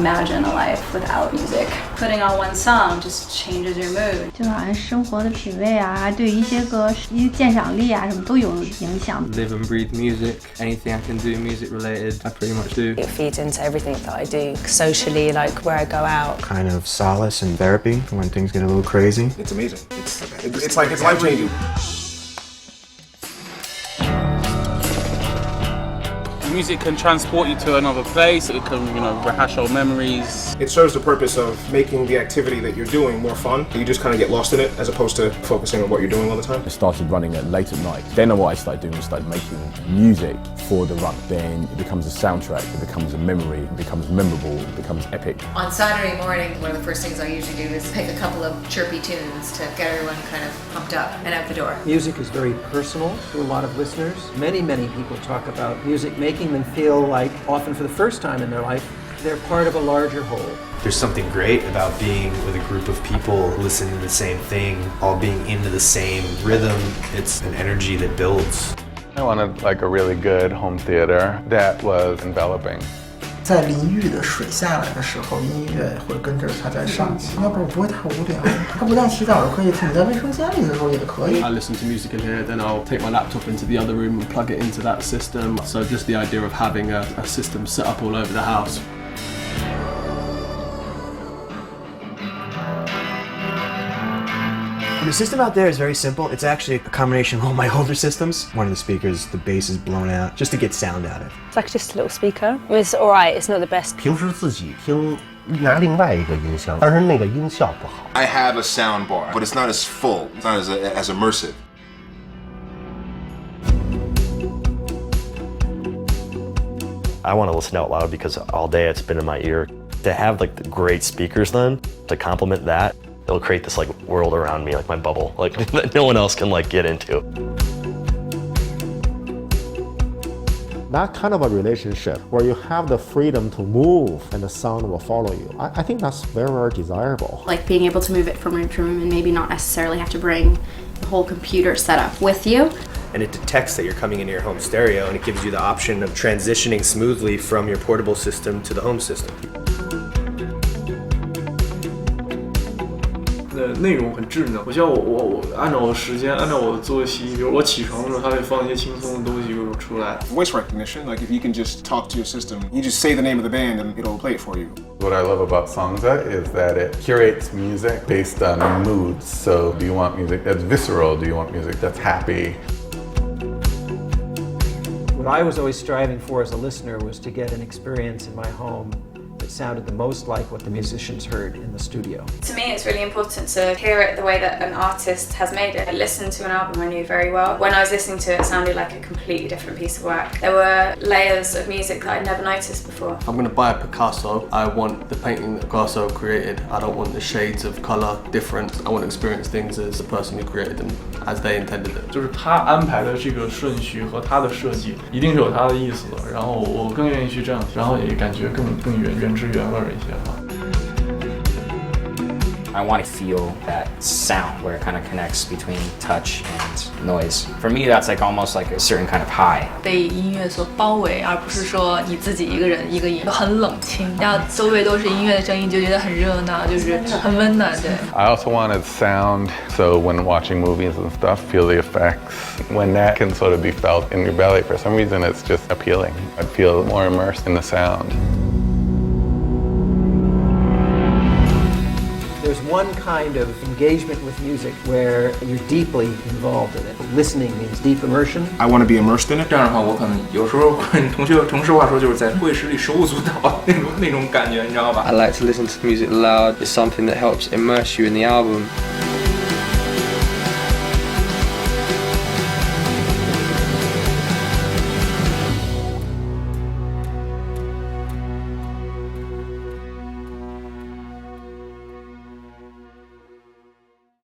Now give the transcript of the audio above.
imagine a life without music. Putting on one song just changes your mood. 就好像生活的品味啊，对于一些鉴赏力啊什么都有影响。Live and breathe music. Anything I can do music related, I pretty much do. It feeds into everything that I do socially, like where I go out. Kind of solace and therapy when things get a little crazy. It's amazing. It's like it's life-changing. Music can transport you to another place. It can, rehash old memories. It serves the purpose of making the activity that you're doing more fun. You just kind of get lost in it as opposed to focusing on what you're doing all the time. I started running at late at night. Then what I started doing was making music for the run. Then it becomes a soundtrack, it becomes a memory, it becomes memorable, it becomes epic. On Saturday morning, one of the first things I usually do is pick a couple of chirpy tunes to get everyone kind of pumped up and out the door. Music is very personal to a lot of listeners. Many people talk about music making them feel like, often for the first time in their life, they're part of a larger whole. There's something great about being with a group of people listening to the same thing, all being into the same rhythm. It's an energy that builds. I wanted a really good home theater that was enveloping. 在淋浴的水下来的时候，音乐会跟着它在上起，要不然不会太无聊。它不但洗澡可以听，你在卫生间里的时候也可以。 I listen to music in here, then I'll take my laptop into the other room and plug it into that system. So just the idea of having a system set up all over the house. The system out there is very simple. It's actually a combination of all my older systems. One of the speakers, the bass is blown out just to get sound out of it. It's like just a little speaker. It's alright, it's not the best. 平时自己听拿另外一个音箱，但是那个音效不好。 I have a sound bar, but it's not as full. It's not as immersive. I want to listen out loud because all day it's been in my ear. To have the great speakers then, to complement that, it'll create this world around me, my bubble, that no one else can get into. That kind of a relationship where you have the freedom to move and the sound will follow you. I think that's very, very desirable. Like being able to move it from room to room and maybe not necessarily have to bring the whole computer setup with you. And it detects that you're coming into your home stereo, and it gives you the option of transitioning smoothly from your portable system to the home system. 内容很智能，我需要我按照我的时间，按照我的作息，比如我起床的时候，它会放一些轻松的东西给我出来。Voice recognition, like if you can just talk to your system, you just say the name of the band and it'll play it for you. What I love about Songza is that it curates music based on moods. So do you want music that's visceral? Do you want music that's happy? What I was always striving for as a listener was to get an experience in my home that sounded the most like what the musicians heard in the studio. To me, it's really important to hear it the way that an artist has made it. I listened to an album I knew very well. When I was listening to it, it sounded like a completely different piece of work. There were layers of music that I'd never noticed before. If I'm going to buy a Picasso, I want the painting that Picasso created. I don't want the shades of color different. I want to experience things as the person who created them, as they intended it. 就是他安排的这个顺序和他的设计，一定是有他的意思的。然后我更愿意去这样，然后也感觉更原汁原味一些吧。 I want to feel that sound where it kind of connects between touch and noise. For me, that's almost like a certain kind of high. 被音乐所包围，而不是说你自己一个人一个影，很冷清，然后周围都是音乐的声音，就觉得很热闹，就是很温暖，对。I also wanted sound, so when watching movies and stuff, feel the effects. When that can sort of be felt in your belly, for some reason it's just appealing. I'd feel more immersed in the sound. There's one kind of engagement with music where you're deeply involved in it. Listening means deep immersion. I want to be immersed in it. 这样的话，我可能有时候同事话说，就是在会议室里手舞足蹈那种感觉，你知道吧？ I like to listen to music loud. It's something that helps immerse you in the album.